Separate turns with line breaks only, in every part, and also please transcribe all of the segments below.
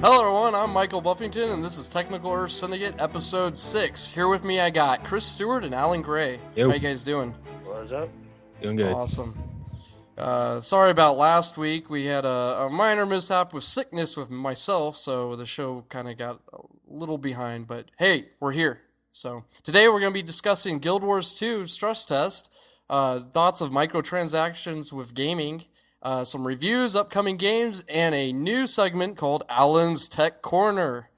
Hello everyone, I'm Michael Buffington, and this is Technical Earth Syndicate, Episode 6. Here with me I got Chris Stewart and Alan Gray.
Yo.
How you guys doing?
What's up?
Doing good.
Awesome. Sorry about last week. We had a minor mishap with sickness with myself, so the show kind of got a little behind, but hey, we're here. So today we're going to be discussing Guild Wars 2 stress test, thoughts of microtransactions with gaming, some reviews, upcoming games, and a new segment called Alan's Tech Corner.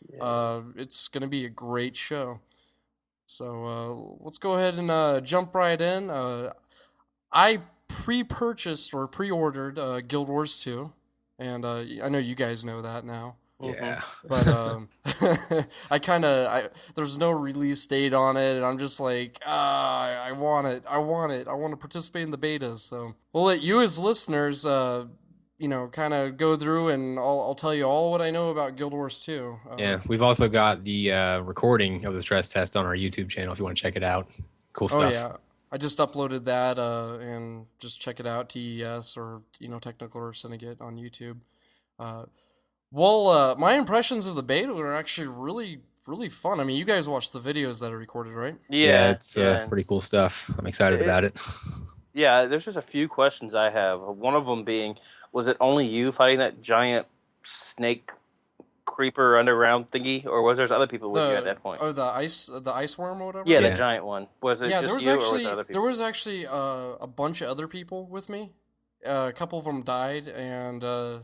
It's going to be a great show. So let's go ahead and jump right in. I pre-purchased or pre-ordered Guild Wars 2, and I know you guys know that now.
Yeah.
But there's no release date on it, and I'm just like, I want it. I want to participate in the betas. So we'll let you as listeners, kind of go through, and I'll tell you all what I know about Guild Wars 2.
Yeah, we've also got the recording of the stress test on our YouTube channel if you want to check it out. Cool stuff.
Oh, yeah. I just uploaded that, and just check it out, TES or, Technical Earth Syndicate on YouTube. My impressions of the beta were actually really, really fun. I mean, you guys watched the videos that are recorded, right?
Yeah, it's pretty cool stuff. I'm excited about it.
Yeah, there's just a few questions I have. One of them being, was it only you fighting that giant snake creeper underground thingy, or was there other people with you at that point?
Oh, the ice worm or whatever?
Yeah, the giant one. Was it just
there was
you,
actually,
or was there other people?
There was actually a bunch of other people with me. A couple of them died, and I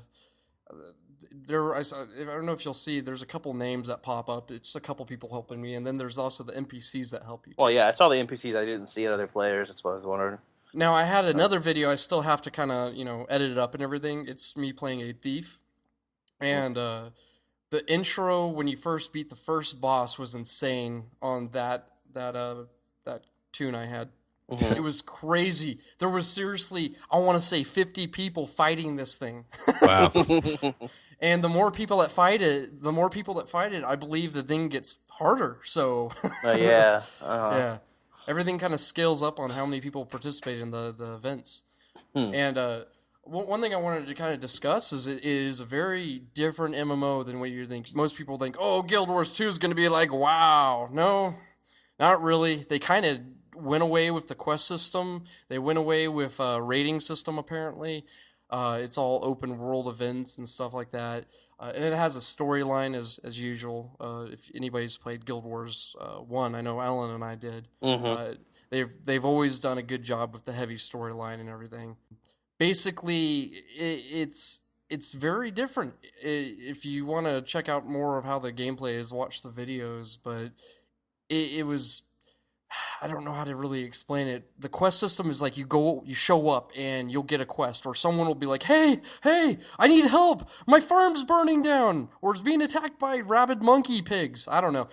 don't know if you'll see, there's a couple names that pop up. It's a couple people helping me, and then there's also the NPCs that help you too.
Well, yeah, I saw the NPCs. I didn't see other players. That's what I was wondering.
Now, I had another video. I still have to kind of, edit it up and everything. It's me playing a thief. And the intro, when you first beat the first boss, was insane on that tune I had. Mm-hmm. It was crazy. There was seriously, I want to say 50 people fighting this thing.
Wow.
And the more people that fight it, I believe the thing gets harder. So
yeah.
Yeah. Everything kind of scales up on how many people participate in the events. And one thing I wanted to kind of discuss is it is a very different MMO than what you think. Most people think, oh, Guild Wars 2 is going to be like, wow. No, not really. They kind of went away with the quest system. They went away with a rating system, apparently. It's all open world events and stuff like that. And it has a storyline as usual. If anybody's played Guild Wars 1, I know Alan and I did.
Mm-hmm.
They've always done a good job with the heavy storyline and everything. Basically, it's very different. If you want to check out more of how the gameplay is, watch the videos. But it was, I don't know how to really explain it. The quest system is like you show up and you'll get a quest, or someone will be like, hey, I need help. My farm's burning down, or it's being attacked by rabid monkey pigs. I don't know.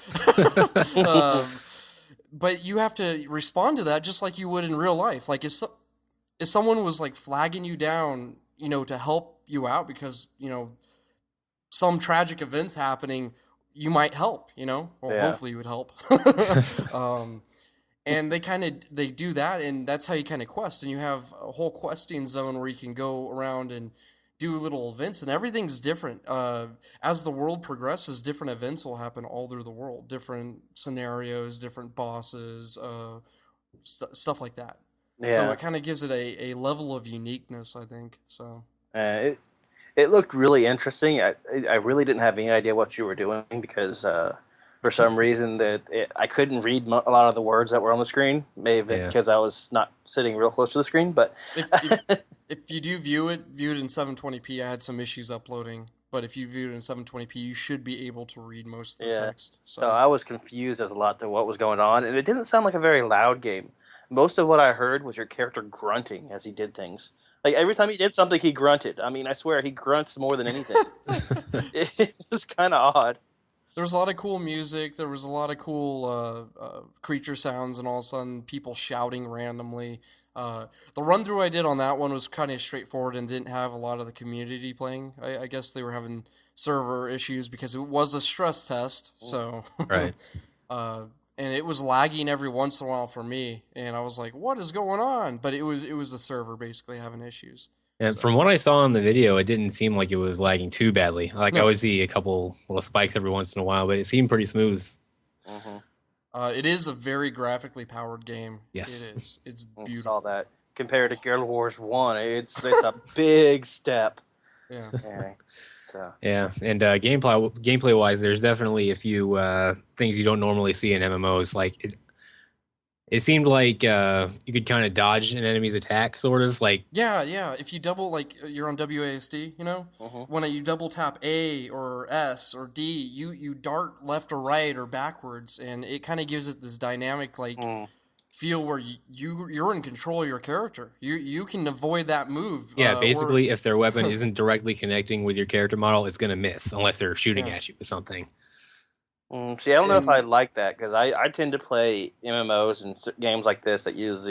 But you have to respond to that just like you would in real life. Like if someone was like flagging you down, to help you out because, some tragic event's happening, you might help, hopefully you would help. And they do that, and that's how you kind of quest. And you have a whole questing zone where you can go around and do little events, and everything's different. As the world progresses, different events will happen all through the world, different scenarios, different bosses, stuff like that. Yeah. So it kind of gives it a level of uniqueness, I think. So
it looked really interesting. I really didn't have any idea what you were doing because for some reason I couldn't read a lot of the words that were on the screen. Maybe because I was not sitting real close to the screen. But
if you do view it in 720p, I had some issues uploading. But if you view it in 720p, you should be able to read most of the text.
So I was confused as a lot to what was going on, and it didn't sound like a very loud game. Most of what I heard was your character grunting as he did things. Like every time he did something, he grunted. I mean, I swear he grunts more than anything. It was kind of odd.
There was a lot of cool music. There was a lot of cool creature sounds, and all of a sudden people shouting randomly. The run-through I did on that one was kind of straightforward and didn't have a lot of the community playing. I guess they were having server issues because it was a stress test. So
right.
And it was lagging every once in a while for me, and I was like, what is going on? But it was the server basically having issues.
And
So
from what I saw in the video, it didn't seem like it was lagging too badly. Like I
no,
would see a couple little spikes every once in a while, but it seemed pretty smooth.
Mm-hmm.
it is a very graphically powered game. It
Yes.
is. It's
I
beautiful.
saw that. Compared to Guild Wars 1, it's a big step.
Yeah.
Yeah. So.
Yeah, and gameplay wise, there's definitely a few things you don't normally see in MMOs. Like it seemed like you could kind of dodge an enemy's attack, sort of like
Yeah, yeah. If you double, like, you're on WASD, you know,
Mm-hmm.
when you double tap A or S or D, you dart left or right or backwards, and it kind of gives it this dynamic like feel where you're in control of your character. You can avoid that move.
yeah,
Or
basically if their weapon isn't directly connecting with your character model, it's gonna miss unless they're shooting
yeah,
at you with something.
See, I don't know if I
and
like that because I tend to play MMOs and games like this that use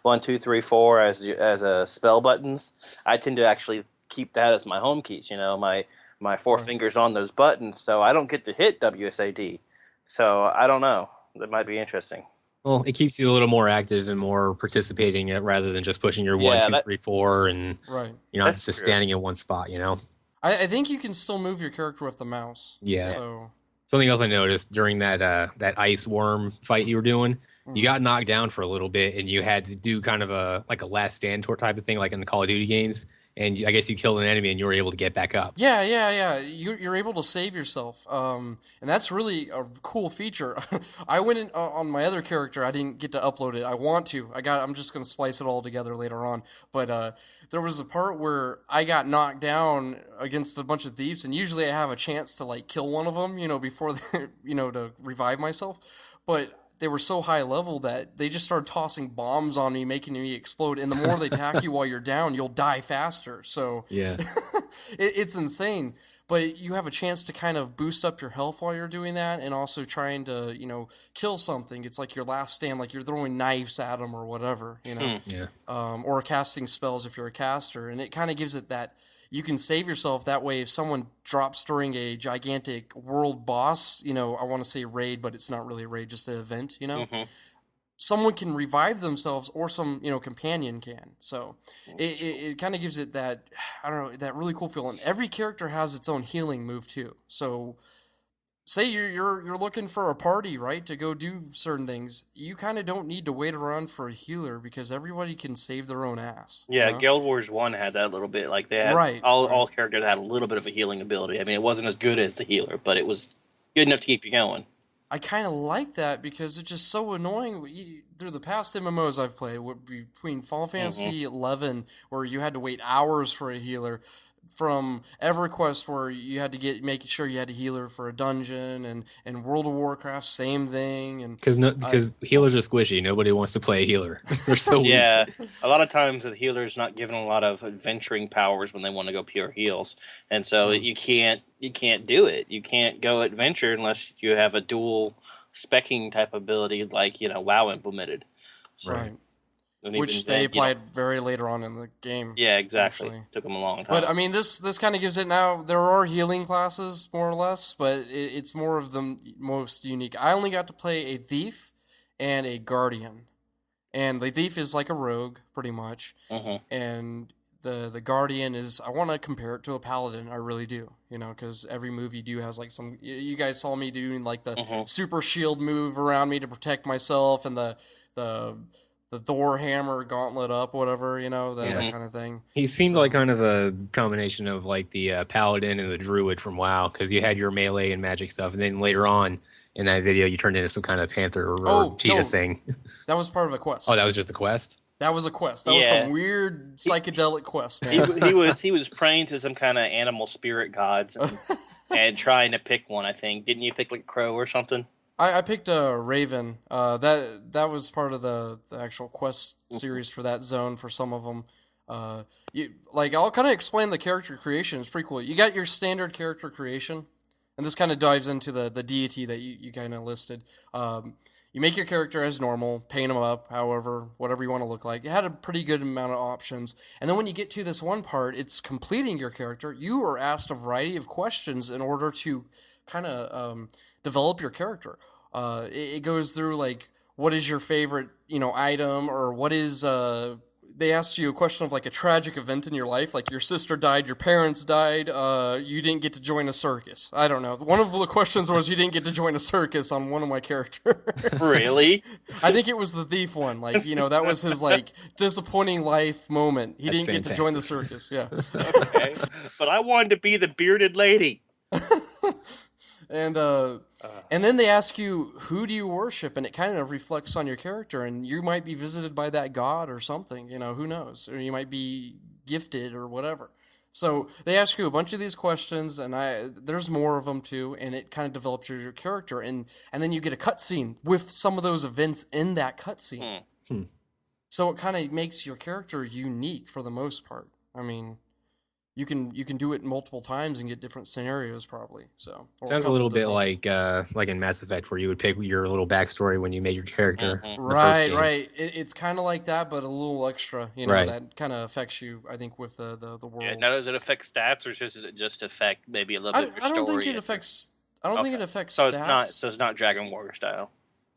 1, 2, 3, 4 as a spell buttons. I tend to actually keep that as my home keys. My four
Right.
fingers on those buttons, so I don't get to hit WSAD. So I don't know. That might be interesting.
Well, it keeps you a little more active and more participating rather than just pushing your one,
Yeah,
two, three, four, and
right.
you're not
that's
just
true.
standing in one spot. You know.
I think you can still move your character with the mouse.
Yeah.
So
Something else I noticed during that ice worm fight you were doing, you got knocked down for a little bit, and you had to do kind of a last stand type of thing, like in the Call of Duty games. And I guess you killed an enemy, and you were able to get back up.
yeah, yeah, yeah. You're able to save yourself, and that's really a cool feature. I went in, on my other character. I didn't get to upload it. I want to. I'm just gonna splice it all together later on. But there was a part where I got knocked down against a bunch of thieves, and usually I have a chance to like kill one of them, before they, to revive myself. But they were so high level that they just started tossing bombs on me, making me explode. And the more they attack you while you're down, you'll die faster. So
Yeah.
it's insane. But you have a chance to kind of boost up your health while you're doing that, and also trying to, kill something. It's like your last stand, like you're throwing knives at them or whatever,
Yeah.
or casting spells if you're a caster. And it kind of gives it that you can save yourself that way if someone drops during a gigantic world boss, I want to say raid, but it's not really a raid, just an event,
Mm-hmm.
someone can revive themselves, or some companion can. So it kind of gives it that, I don't know, that really cool feeling. Every character has its own healing move too. So say you're looking for a party, right, to go do certain things, you kind of don't need to wait around for a healer because everybody can save their own ass.
Yeah, Guild Wars 1 had that a little bit. Like they had
Right,
all characters had a little bit of a healing ability. I mean, it wasn't as good as the healer, but it was good enough to keep you going.
I kind of like that because it's just so annoying. Through the past MMOs I've played, between Final Fantasy 11, where you had to wait hours for a healer, from EverQuest, where you had to make sure you had a healer for a dungeon, and World of Warcraft, same thing. And
Because healers are squishy. Nobody wants to play a healer. They're so weak.
Yeah, a lot of times the healer's not given a lot of adventuring powers when they want to go pure heals, and so you can't do it. You can't go adventure unless you have a dual specking type ability, like WoW implemented. So,
right.
and
Which
even
they
then,
applied very later on in the game.
Yeah, exactly.
Actually.
Took them a long time.
But I mean, this kind of gives it now. There are healing classes, more or less, but it's more of the most unique. I only got to play a thief and a guardian, and the thief is like a rogue, pretty much, and the guardian is. I want to compare it to a paladin. I really do, because every move you do has like some. You guys saw me doing like the super shield move around me to protect myself, and the Thor hammer gauntlet up, whatever, that kind of thing.
He seemed like kind of a combination of like the paladin and the druid from WoW, because you had your melee and magic stuff, and then later on in that video you turned into some kind of panther or cheetah thing.
That was part of a quest.
Oh, that was just a quest?
That was a quest. That was some weird psychedelic quest, man.
He was praying to some kind of animal spirit gods and trying to pick one. I think, didn't you pick like a crow or something?
I picked a raven. That was part of the actual quest series for that zone. For some of them, I'll kind of explain the character creation. It's pretty cool. You got your standard character creation, and this kind of dives into the deity that you kind of listed. You make your character as normal, paint him up, however, whatever you want to look like. It had a pretty good amount of options. And then when you get to this one part, it's completing your character. You are asked a variety of questions in order to kind of develop your character. It goes through like, what is your favorite, item, or what is they asked you a question of like a tragic event in your life, like your sister died, your parents died, you didn't get to join a circus. I don't know. One of the questions was you didn't get to join a circus on one of my characters.
Really?
I think it was the thief one. Like, that was his like disappointing life moment. He
That's
didn't get to join the
fantastic.
circus. Yeah.
Okay. But I wanted to be the bearded lady.
And then they ask you, who do you worship? And it kind of reflects on your character. And you might be visited by that god or something, who knows? Or you might be gifted or whatever. So they ask you a bunch of these questions, and there's more of them too, and it kind of develops your character. And then you get a cutscene with some of those events in that cutscene. So it kind of makes your character unique for the most part. I mean, you can do it multiple times and get different scenarios probably. So
Sounds a little bit like in Mass Effect, where you would pick your little backstory when you made your character. in the first game.
Right. It's kind of like that, but a little extra.
Right.
That kind of affects you. I think with the world.
Yeah, now does it affect stats, or does it just affect maybe a little bit of your
I don't
story?
think it affects. I don't think it affects
So
stats.
it's not Dragon Warrior style.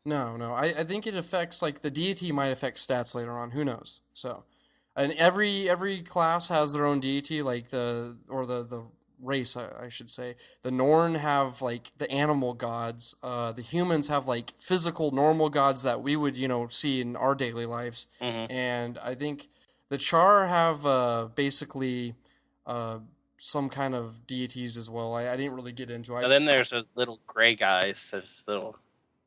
No. I think it affects like the deity might affect stats later on. Who knows? So, and every class has their own deity, like the race, I should say. The Norn have like the animal gods. The humans have like physical normal gods that we would see in our daily lives. And I think the Char have basically some kind of deities as well. I didn't really get into it.
And then there's those little gray guys. Those little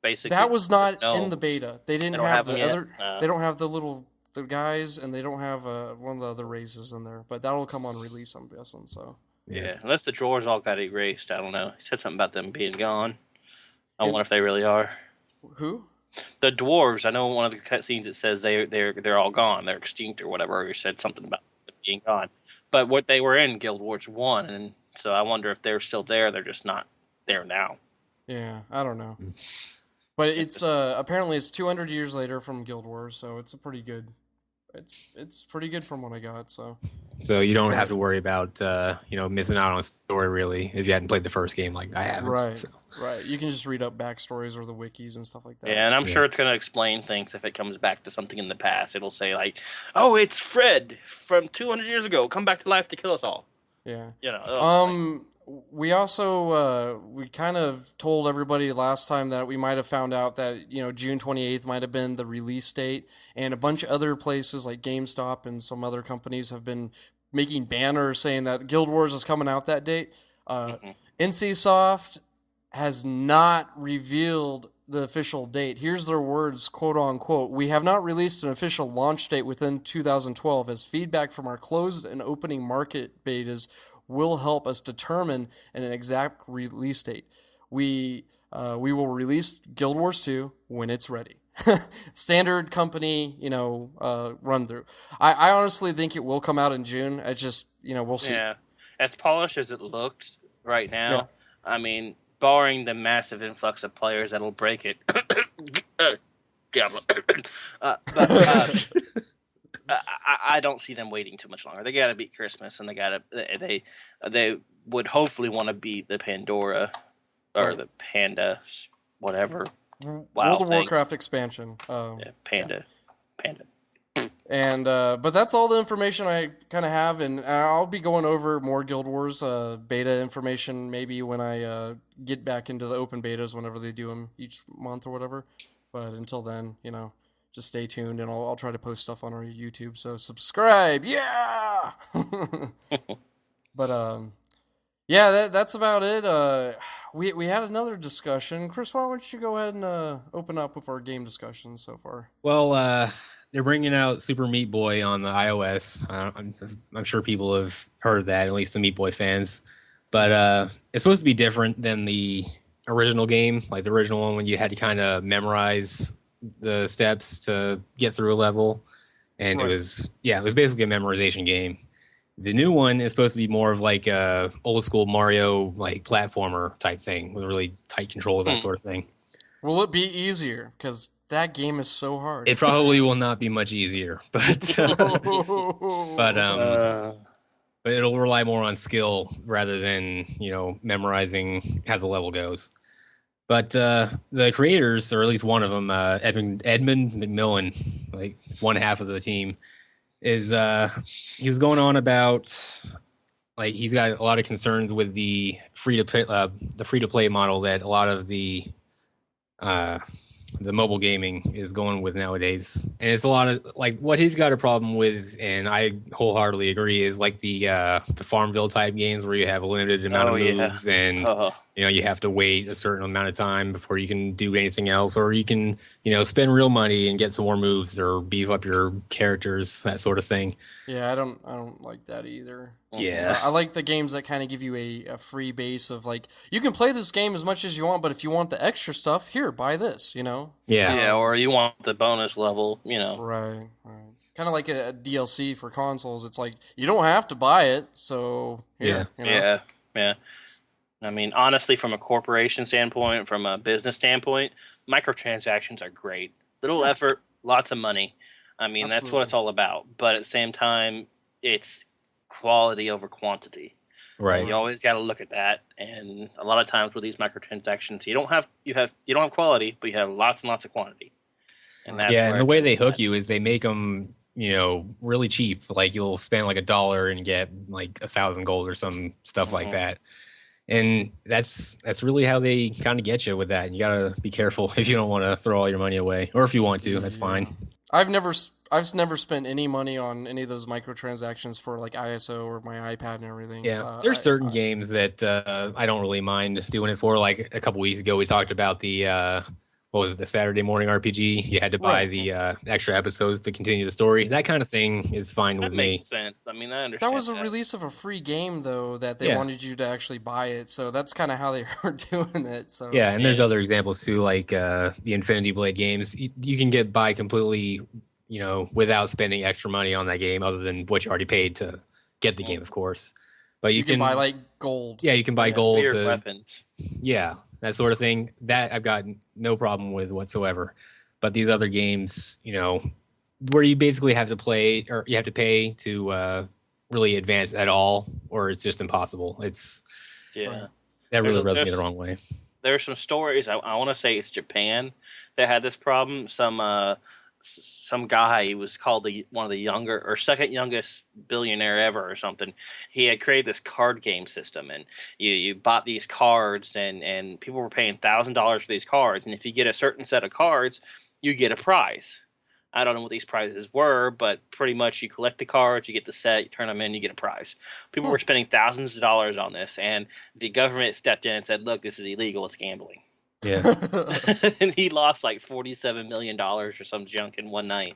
basically.
That was not
gnomes.
in the beta. They didn't
don't
have
have
the
them yet?
other. They don't have the guys, and they don't have one of the other races in there. But that'll come on release, I'm guessing. So
Yeah, unless the drawers all got erased. I don't know. He said something about them being gone. I wonder if they really are.
who?
The dwarves. I know one of the cutscenes it says they're all gone. They're extinct or whatever. Or said something about them being gone. But what they were in Guild Wars 1, and so I wonder if they're still there. They're just not there now.
Yeah, I don't know. But it's apparently it's 200 years later from Guild Wars, so it's a pretty good. It's pretty good from what I got. So
you don't have to worry about missing out on a story really if you hadn't played the first game like I haven't.
right,
So.
right. You can just read up backstories or the wikis and stuff like that.
Yeah, and I'm sure it's going to explain things if it comes back to something in the past. It'll say like, "Oh, it's Fred from 200 years ago. Come back to life to kill us all."
Yeah. We also we kind of told everybody last time that we might have found out that June 28th might have been the release date, and a bunch of other places like GameStop and some other companies have been making banners saying that Guild Wars is coming out that date. NCSoft has not revealed the official date. Here's their words, quote unquote: "We have not released an official launch date within 2012 as feedback from our closed and opening market betas will help us determine an exact release date. We will release Guild Wars 2 when it's ready." Standard company, run through. I honestly think it will come out in June. It's just, we'll see.
Yeah, as polished as it looked right now, I mean, barring the massive influx of players that'll break it. Diablo. I don't see them waiting too much longer. They got to beat Christmas, and they would hopefully want to beat the Pandora or the Panda, whatever.
World of Warcraft expansion.
Panda.
And but that's all the information I kind of have, and I'll be going over more Guild Wars beta information maybe when I get back into the open betas whenever they do them each month or whatever. But until then, just stay tuned, and I'll try to post stuff on our YouTube. So subscribe, yeah. But that's about it. We had another discussion. Chris, why don't you go ahead and open up with our game discussions so far?
Well, they're bringing out Super Meat Boy on the iOS. I'm sure people have heard of that, at least the Meat Boy fans. But it's supposed to be different than the original game, like the original one when you had to kind of memorize the steps to get through a level, and it was basically a memorization game. The new one is supposed to be more of like a old school Mario like platformer type thing with really tight controls, that sort of thing. Will
it be easier? Because that game is so hard.
It probably will not be much easier, but it'll rely more on skill rather than memorizing how the level goes. But the creators, or at least one of them, Edmund McMillan, like one half of the team, is he was going on about like he's got a lot of concerns with the free to play model that a lot of uh, the mobile gaming is going with nowadays. And it's a lot of like what he's got a problem with, and I wholeheartedly agree, is like the Farmville type games where you have a limited amount of moves and you have to wait a certain amount of time before you can do anything else, or you can spend real money and get some more moves or beef up your characters, that sort of thing.
Yeah, I don't like that either.
Yeah.
I like the games that kind of give you a free base of like, you can play this game as much as you want, but if you want the extra stuff, here, buy this,
Yeah.
Yeah, or you want the bonus level,
Right. Kind of like a DLC for consoles. It's like, you don't have to buy it, so here,
Yeah. I mean, honestly, from a corporation standpoint, from a business standpoint, microtransactions are great. Little effort, lots of money. I mean, that's what it's all about. But at the same time, it's quality over quantity.
Right.
You always got to look at that. And a lot of times with these microtransactions, you don't have quality, but you have lots and lots of quantity. And that's
and the way they hook you is they make them, really cheap. Like you'll spend like $1 and get like 1,000 gold or some stuff like that. And that's really how they kind of get you with that. And you gotta be careful if you don't want to throw all your money away, or if you want to, that's fine.
I've never spent any money on any of those microtransactions for like ISO or my iPad and everything.
Yeah, there's certain games that I don't really mind doing it for. Like a couple weeks ago, we talked about the what was it, the Saturday morning RPG? You had to buy the extra episodes to continue the story. That kind of thing is fine with me.
That makes sense. I mean, I understand.
That was a release of a free game, though, that they wanted you to actually buy it. So that's kind of how they were doing it. So
yeah, and there's other examples too, like the Infinity Blade games. You can get by completely, without spending extra money on that game, other than what you already paid to get the game, of course. But you can
buy like gold.
Yeah, you can buy gold.
Weird weapons.
Yeah, that sort of thing. That I've got no problem with whatsoever. But these other games, where you basically have to play or you have to pay to really advance at all, or it's just impossible. That really rubs me the wrong way.
There are some stories. I want to say it's Japan that had this problem. Some guy, he was called one of the younger or second youngest billionaire ever or something. He had created this card game system, and you bought these cards, and people were paying $1,000 for these cards, and if you get a certain set of cards, you get a prize. I don't know what these prizes were, but pretty much you collect the cards, you get the set, you turn them in, you get a prize. People were spending thousands of dollars on this, and the government stepped in and said, look, this is illegal, it's gambling.
Yeah.
And he lost like $47 million or some junk in one night.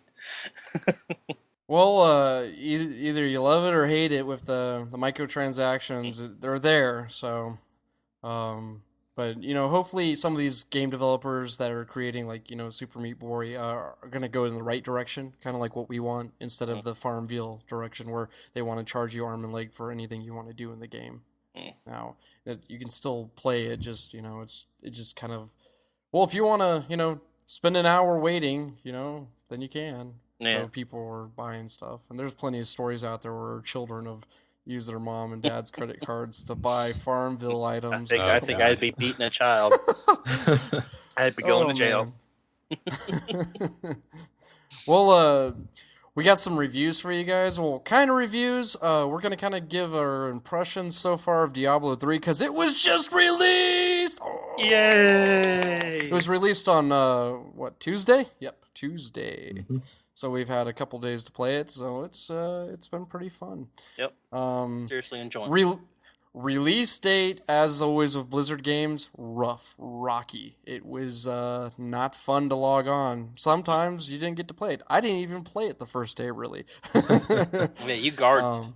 Well, either you love it or hate it with the microtransactions. They're there, so but hopefully some of these game developers that are creating like Super Meat Boy are going to go in the right direction, kind of like what we want, instead of the Farmville direction where they want to charge you arm and leg for anything you want to do in the game. Now you can still play it, just it just kind of, well, if you want to spend an hour waiting, then you can. So people are buying stuff, and there's plenty of stories out there where children have used their mom and dad's credit cards to buy Farmville items.
I think I'd be beating a child. I'd be going to jail.
Well, we got some reviews for you guys. Well, kind of reviews. We're going to kind of give our impressions so far of Diablo 3 because it was just released. Oh.
Yay!
It was released on, Tuesday? Yep, Tuesday. Mm-hmm. So we've had a couple days to play it, so it's been pretty fun.
Yep. Seriously enjoying it.
Release date, as always with Blizzard games, rocky. It was not fun to log on. Sometimes you didn't get to play it. I didn't even play it the first day, really.
Yeah, you guard.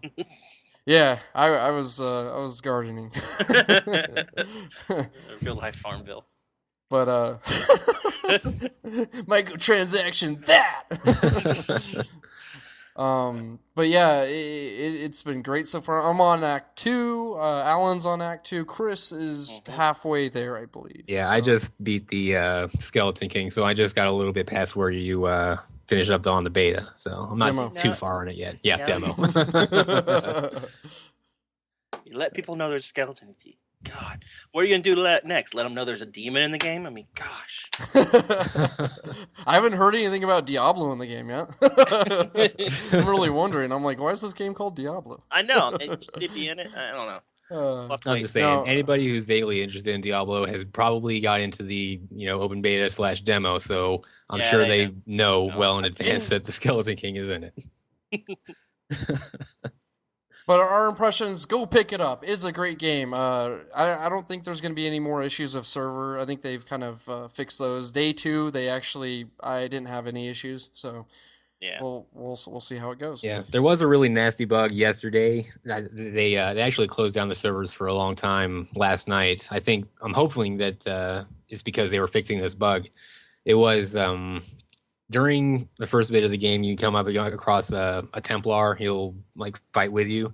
Yeah, I was gardening.
Real life Farmville.
But microtransaction that. But yeah, it's been great so far. I'm on Act 2. Alan's on Act 2. Chris is halfway there, I believe.
Yeah, so. I just beat the Skeleton King, so I just got a little bit past where you finished up on the beta. So I'm not too far on it yet. Yeah, demo.
You let people know there's a skeleton key. God, what are you gonna do next? Let them know there's a demon in the game? I mean, gosh.
I haven't heard anything about Diablo in the game yet. I'm really wondering. I'm like, why is this game called Diablo?
I know. Should it be in it? I don't know.
I'm just saying,
No,
anybody who's vaguely interested in Diablo has probably got into the open beta / demo, so I'm sure they know well in advance that the Skeleton King is in it.
But our impressions, go pick it up. It's a great game. I don't think there's going to be any more issues of server. I think they've kind of fixed those. Day 2, I didn't have any issues, so
yeah,
we'll see how it goes.
Yeah, there was a really nasty bug yesterday. They actually closed down the servers for a long time last night. I'm hoping that it's because they were fixing this bug. It was during the first bit of the game, you come up across a Templar. He'll like fight with you,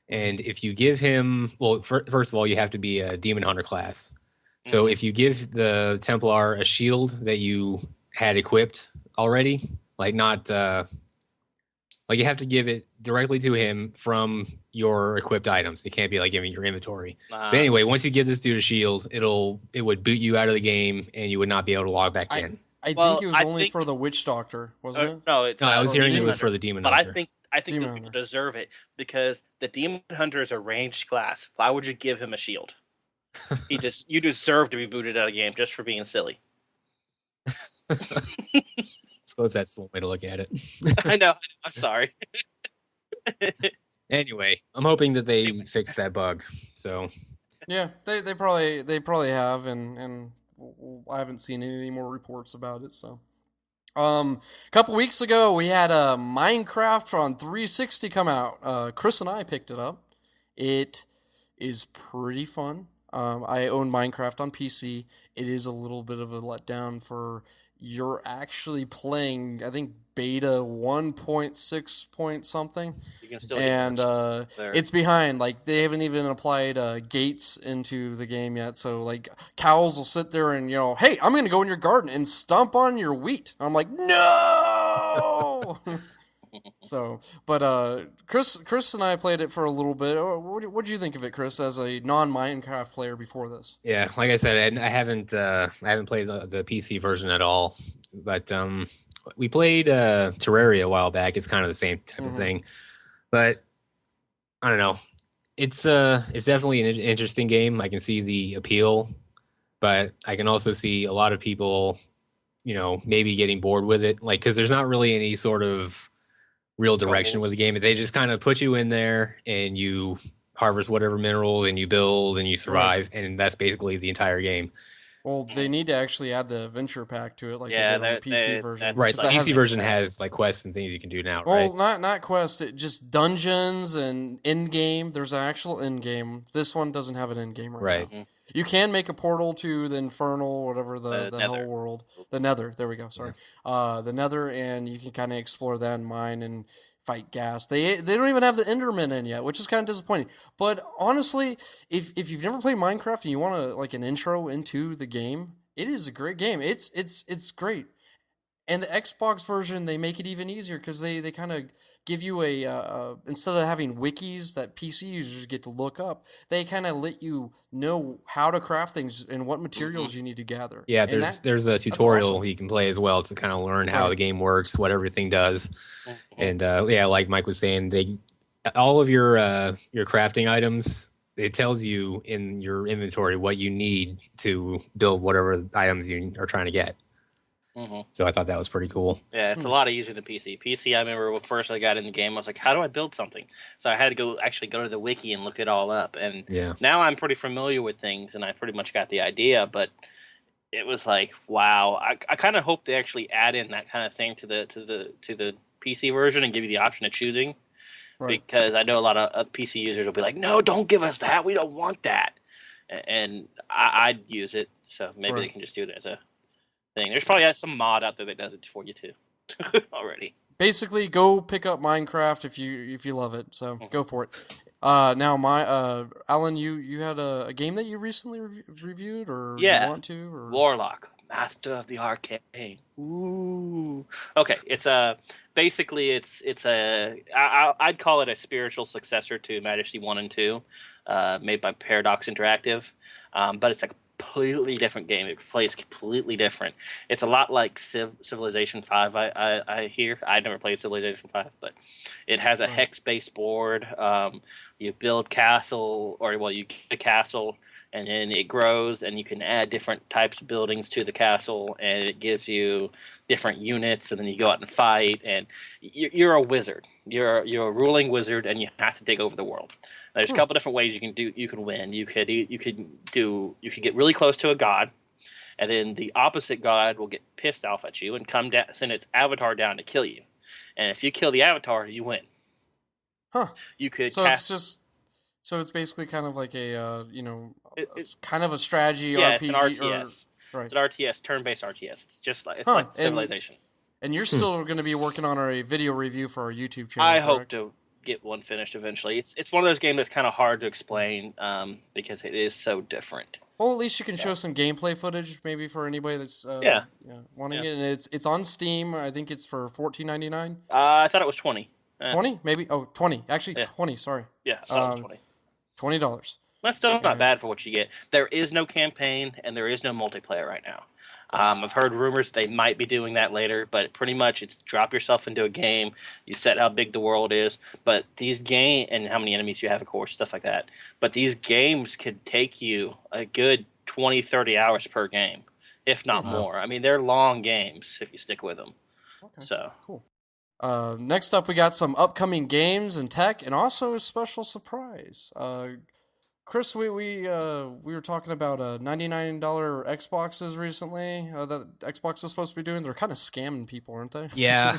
and if you give him, first of all, you have to be a Demon Hunter class. So if you give the Templar a shield that you had equipped already, like not like you have to give it directly to him from your equipped items. It can't be like giving your inventory. But anyway, once you give this dude a shield, it would boot you out of the game, and you would not be able to log back in.
I think it was only for the Witch Doctor, wasn't it?
No,
I was hearing it was for the Demon Hunter.
But I think the people deserve it because the Demon Hunter is a ranged class. Why would you give him a shield? You deserve to be booted out of the game just for being silly.
I suppose that's the way to look at it.
I know. I'm sorry.
Anyway, I'm hoping that they fix that bug. So
yeah, they probably have, and I haven't seen any more reports about it. So, a couple weeks ago we had a Minecraft on 360 come out. Chris and I picked it up. It is pretty fun. I own Minecraft on PC. It is a little bit of a letdown for you're actually playing, I think, beta 1.6 point something.
You can still
it's behind. Like, they haven't even applied gates into the game yet. So, like, cows will sit there and, hey, I'm going to go in your garden and stomp on your wheat. And I'm like, no! So, but Chris and I played it for a little bit. What did you think of it, Chris, as a non-Minecraft player before this?
Yeah, like I said, I haven't played the PC version at all. But we played Terraria a while back. It's kind of the same type of thing, but I don't know. It's definitely an interesting game. I can see the appeal, but I can also see a lot of people, maybe getting bored with it. Like, because there's not really any sort of real direction with the game. They just kind of put you in there and you harvest whatever minerals and you build and you survive, and that's basically the entire game.
Well, they need to actually add the adventure pack to it, like they did on the PC version.
Right, the PC version has like quests and things you can do now, right?
Well, not quests, just dungeons and end game. There's an actual end game. This one doesn't have an end game right now. You can make a portal to the Infernal, whatever the hell world, the Nether. There we go. Sorry, the Nether, and you can kind of explore that and mine and fight gas. They don't even have the Enderman in yet, which is kind of disappointing. But honestly, if you've never played Minecraft and you want like an intro into the game, it is a great game. It's great. And the Xbox version, they make it even easier because they kind of give you a instead of having wikis that PC users get to look up, they kind of let you know how to craft things and what materials you need to gather.
Yeah, there's a tutorial you can play as well to kind of learn how the game works, what everything does. And like Mike was saying, all of your crafting items, it tells you in your inventory what you need to build whatever items you are trying to get. So I thought that was pretty cool.
Yeah, it's a lot easier than PC. PC, I remember when first I got in the game, I was like, how do I build something? So I had to go to the wiki and look it all up. And now I'm pretty familiar with things, and I pretty much got the idea. But it was like, wow. I kind of hope they actually add in that kind of thing to the PC version and give you the option of choosing. Right. Because I know a lot of PC users will be like, no, don't give us that. We don't want that. And I'd use it. So maybe they can just do it as a thing. There's probably some mod out there that does it for you too already.
Basically, go pick up Minecraft if you love it. So go for it. Now, Alan, you had a game that you recently reviewed, or you want to? Or?
Warlock. Master of the Arcane. Ooh. Okay, it's basically I'd call it a spiritual successor to Majesty 1 and 2, made by Paradox Interactive. But it's a completely different game. It plays completely different. It's a lot like Civilization 5. I hear. I never played Civilization 5, but it has a hex-based board. You build castle, you get a castle, and then it grows, and you can add different types of buildings to the castle, and it gives you different units, and then you go out and fight, and you're a wizard. You're a ruling wizard, and you have to take over the world. There's a couple different ways you can win. You could get really close to a god, and then the opposite god will get pissed off at you and send its avatar down to kill you. And if you kill the avatar, you win.
Huh.
You could
So it's basically kind of like a it's kind of a strategy
RPG.
It's
an RTS.
Right.
It's an RTS, turn-based RTS. It's just like like Civilization.
And you're still going to be working on a video review for our YouTube channel.
I hope to get one finished eventually. It's one of those games that's kind of hard to explain because it is so different.
Well, at least you can show some gameplay footage, maybe for anybody that's wanting it. And it's on Steam. I think it's for $14.99.
I thought it was 20.
20 maybe? Oh, 20. Actually, 20. Sorry.
Yeah, I thought it was
20. $20.
That's still not bad for what you get. There is no campaign and there is no multiplayer right now. I've heard rumors they might be doing that later, but pretty much it's drop yourself into a game. You set how big the world is, but these and how many enemies you have, of course, stuff like that. But these games could take you a good 20, 30 hours per game, if not more. I mean, they're long games if you stick with them. Okay. So
cool. Next up, we got some upcoming games and tech, and also a special surprise. Chris, we were talking about $99 Xboxes recently that Xbox is supposed to be doing. They're kind of scamming people, aren't they?
Yeah,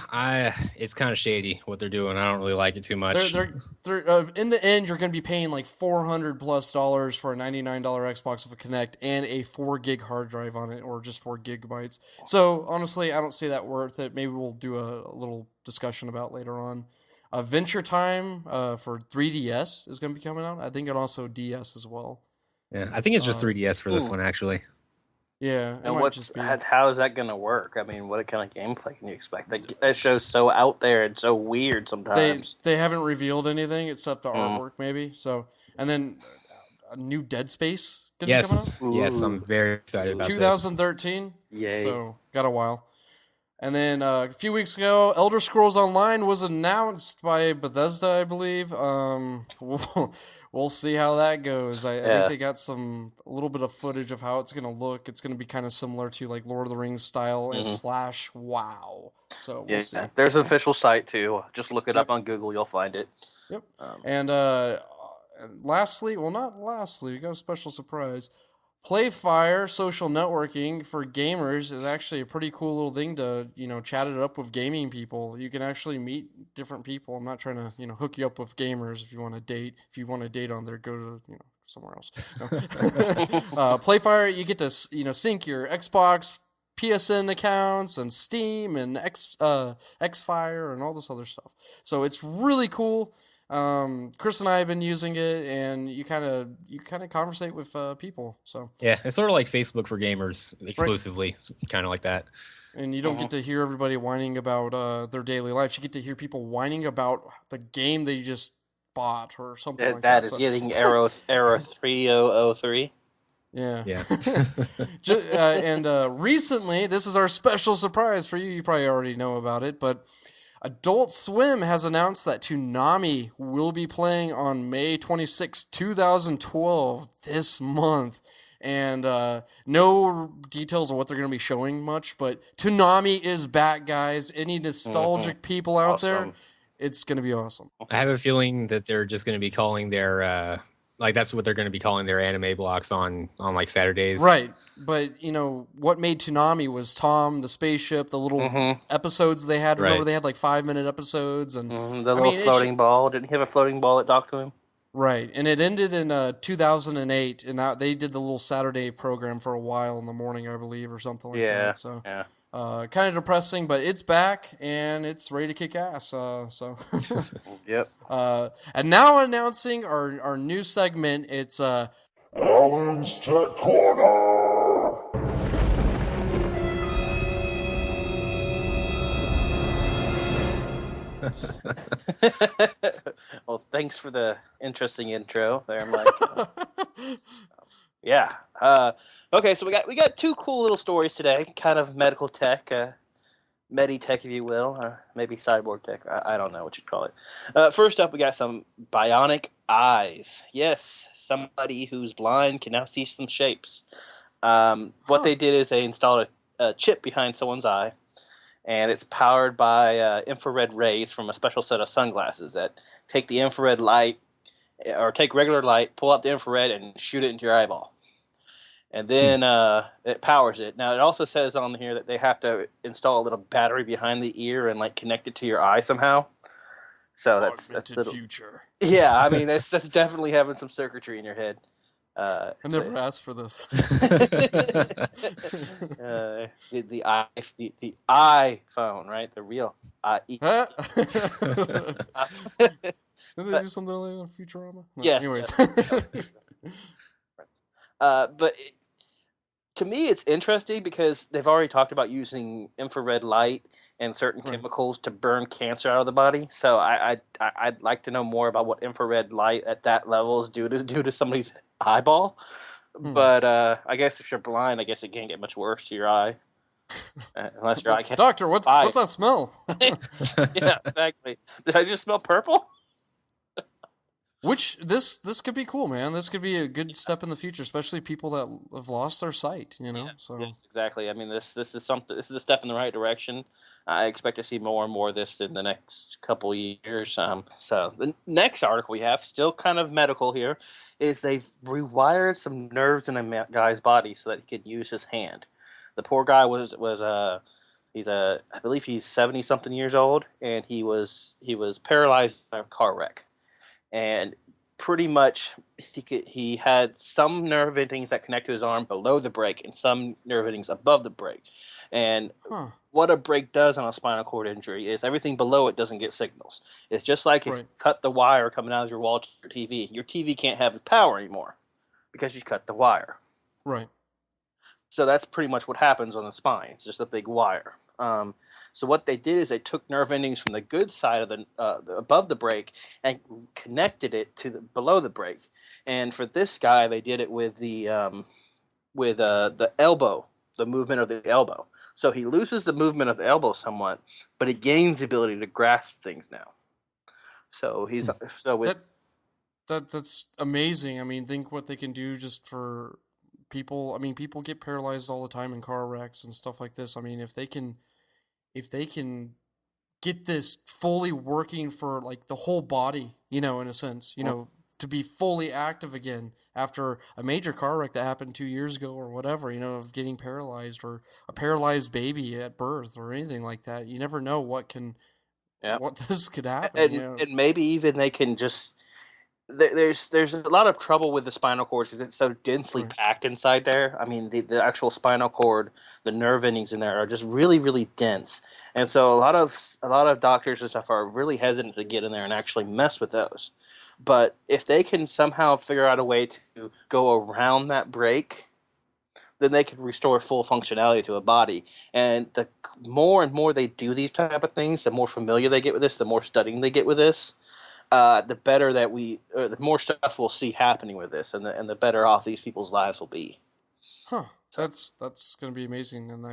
it's kind of shady what they're doing. I don't really like it too much.
They're in the end, you're going to be paying like $400+ for a $99 Xbox with a Kinect and a 4 gig hard drive on it, or just 4 gigabytes. So honestly, I don't see that worth it. Maybe we'll do a little discussion about later on. Adventure Time for 3DS is going to be coming out. I think it also DS as well.
Yeah, I think it's just 3DS for this one, actually.
Yeah,
and how is that going to work? I mean, what kind of gameplay can you expect? That show's so out there and so weird sometimes.
They haven't revealed anything except the artwork, maybe. So, and then a new Dead Space going to be coming out?
Yes, I'm very excited about
2013.
Yay.
So, got a while. And then a few weeks ago, Elder Scrolls Online was announced by Bethesda, I believe. We'll see how that goes. I think they got a little bit of footage of how it's going to look. It's going to be kind of similar to like Lord of the Rings style / WoW. So we'll see.
There's an official site too. Just look it up on Google. You'll find it.
Yep. And lastly, we got a special surprise. Playfire social networking for gamers is actually a pretty cool little thing to, chat it up with gaming people. You can actually meet different people. I'm not trying to, hook you up with gamers if you want to date. If you want to date on there, go to, somewhere else. Playfire, you get to, sync your Xbox, PSN accounts and Steam and Xfire and all this other stuff. So it's really cool. Chris and I have been using it, and you kind of conversate with people. So
yeah, it's sort of like Facebook for gamers exclusively, kind of like that.
And you don't get to hear everybody whining about their daily lives. You get to hear people whining about the game they just bought or something like that.
That is getting Arrow 3003.
Yeah.
Yeah.
And recently, this is our special surprise for you. You probably already know about it, but Adult Swim has announced that Toonami will be playing on May 26, 2012, this month. And no details of what they're going to be showing much, but Toonami is back, guys. Any nostalgic people out there, it's going to be awesome.
I have a feeling that they're just going to be calling their... that's what they're going to be calling their anime blocks on like Saturdays.
Right. But, what made Toonami was Tom, the spaceship, the little episodes they had. Remember, they had like 5-minute episodes. And
the little floating ball. Didn't he have a floating ball that docked to him?
Right. And it ended in 2008. And they did the little Saturday program for a while in the morning, I believe, or something like that. So, kind of depressing, but it's back and it's ready to kick ass.
Yep.
And now announcing our new segment. It's
Alan's Tech Corner.
Well, thanks for the interesting intro there, Mike. Yeah. Okay, so we got two cool little stories today, kind of medical tech, meditech, if you will, maybe cyborg tech. I don't know what you'd call it. First up, we got some bionic eyes. Yes, somebody who's blind can now see some shapes. What they did is they installed a chip behind someone's eye, and it's powered by infrared rays from a special set of sunglasses that take the infrared light, or take regular light, pull out the infrared, and shoot it into your eyeball. And then it powers it. Now, it also says on here that they have to install a little battery behind the ear and like connect it to your eye somehow. So that's little
future.
Yeah, I mean that's definitely having some circuitry in your head.
I never asked for this.
The iPhone, right? The real
Huh? Did they do something like that in Futurama? No,
Yes.
Anyways.
But to me, it's interesting because they've already talked about using infrared light and certain chemicals to burn cancer out of the body. So I'd like to know more about what infrared light at that level is due to somebody's eyeball. But I guess if you're blind, I guess it can't get much worse to your eye. Unless your eye catches
Doctor, what's that smell?
Yeah, exactly. Did I just smell purple?
Which this could be cool, man. This could be a good step in the future, especially people that have lost their sight. So
yes, exactly. I mean, this is something. This is a step in the right direction. I expect to see more and more of this in the next couple years. So the next article we have, still kind of medical here, is they've rewired some nerves in a guy's body so that he could use his hand. The poor guy I believe he's 70 something years old, and he was paralyzed by a car wreck. And pretty much he had some nerve endings that connect to his arm below the break and some nerve endings above the break. And what a break does on a spinal cord injury is everything below it doesn't get signals. It's just like if you cut the wire coming out of your wall to your TV. Your TV can't have power anymore because you cut the wire.
Right.
So that's pretty much what happens on the spine. It's just a big wire. So what they did is they took nerve endings from the good side of the above the break and connected it to the below the break. And for this guy, they did it with the elbow, the movement of the elbow. So he loses the movement of the elbow somewhat, but he gains the ability to grasp things now. So
that's amazing. I mean, think what they can do just for people. I mean, people get paralyzed all the time in car wrecks and stuff like this. I mean, if they can get this fully working for like the whole body, in a sense, to be fully active again after a major car wreck that happened 2 years ago or whatever, of getting paralyzed, or a paralyzed baby at birth or anything like that. You never know what this could happen.
And maybe even they can just there's a lot of trouble with the spinal cord because it's so densely packed inside there. I mean, the actual spinal cord, the nerve endings in there are just really, really dense, and so a lot of doctors and stuff are really hesitant to get in there and actually mess with those. But if they can somehow figure out a way to go around that break, then they can restore full functionality to a body. And the more and more they do these type of things, the more familiar they get with this, the more studying they get with this. The better the more stuff we'll see happening with this, and the better off these people's lives will be.
Huh? That's going to be amazing, and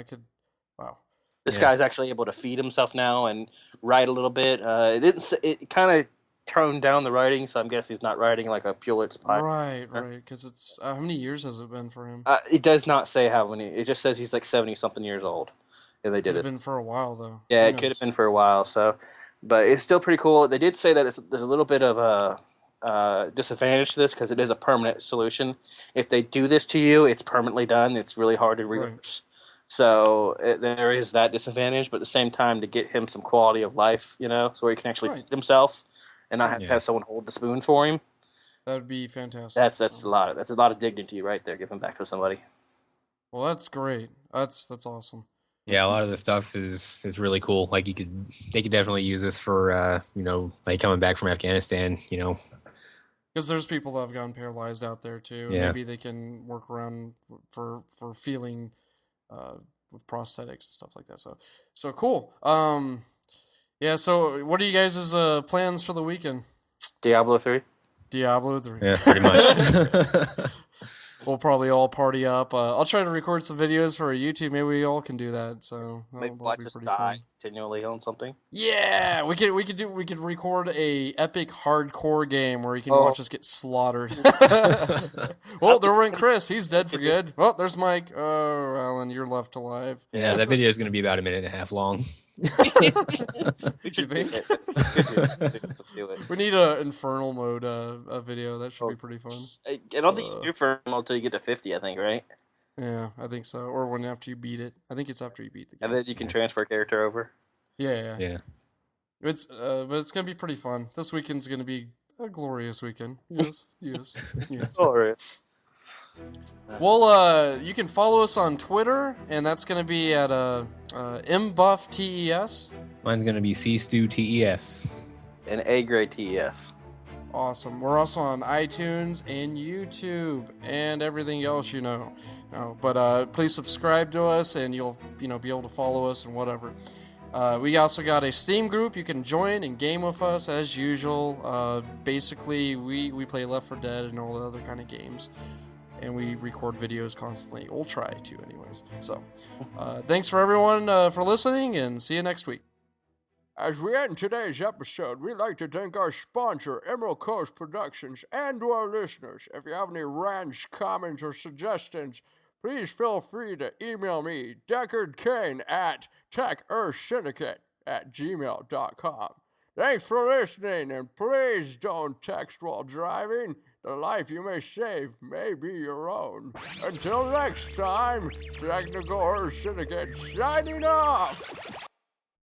wow.
This guy's actually able to feed himself now and write a little bit. It kind of toned down the writing, so I'm guessing he's not writing like a Pulitzer Prize.
Right. Because it's how many years has it been for him?
It does not say how many. It just says he's like 70 something years old. And they did it.
Could have been for a while though.
Yeah, it could have been for a while. So. But it's still pretty cool. They did say that there's a little bit of a disadvantage to this because it is a permanent solution. If they do this to you, it's permanently done. It's really hard to reverse. Right. So there is that disadvantage. But at the same time, to get him some quality of life, so he can actually feed himself and not have to have someone hold the spoon for him.
That would be fantastic.
That's a lot of dignity right there. Give him back to somebody.
Well, that's great. That's awesome.
Yeah, a lot of this stuff is really cool. Like they could definitely use this for like coming back from Afghanistan.
Because there's people that have gotten paralyzed out there too. Yeah. Maybe they can work around for feeling with prosthetics and stuff like that. So cool. Yeah. So, what are you guys' plans for the weekend?
Diablo 3.
Diablo 3.
Yeah, pretty much.
We'll probably all party up. I'll try to record some videos for YouTube. Maybe we all can do that. So
Maybe
that'll
watch
be
us
pretty
die
fun.
continually on something.
Yeah, we could record a epic hardcore game where you can
Oh.
watch us get slaughtered. Well, there went Chris. He's dead for good. Well, there's Mike. Oh, Alan, you're left alive.
Yeah, that video is going to be about a minute and a half long.
We should
think?
do it. Let's do it.
We need a infernal mode a video. That should be pretty fun.
I don't think you do for until you get to 50, I think, right?
Yeah, I think so. Or when after you beat it. I think it's after you beat the game.
And then you can transfer character over.
Yeah.
Yeah.
But it's gonna be pretty fun. This weekend's gonna be a glorious weekend. Yes.
All right.
Well, you can follow us on Twitter, and that's gonna be at mbufftes.
Mine's going to be CStewTES.
And A grade TES.
Awesome. We're also on iTunes and YouTube and everything else you know. But please subscribe to us, and you'll be able to follow us and whatever. We also got a Steam group you can join and game with us as usual. Basically, we play Left 4 Dead and all the other kind of games, and we record videos constantly. We'll try to, anyways. So, thanks for everyone for listening, and see you next week. As we end today's episode, we'd like to thank our sponsor, Emerald Coast Productions, and to our listeners. If you have any rants, comments, or suggestions, please feel free to email me, DeckardKane, at techearthsyndicate@gmail.com. Thanks for listening, and please don't text while driving. The life you may save may be your own. Until next time, Technical Earth Syndicate signing off!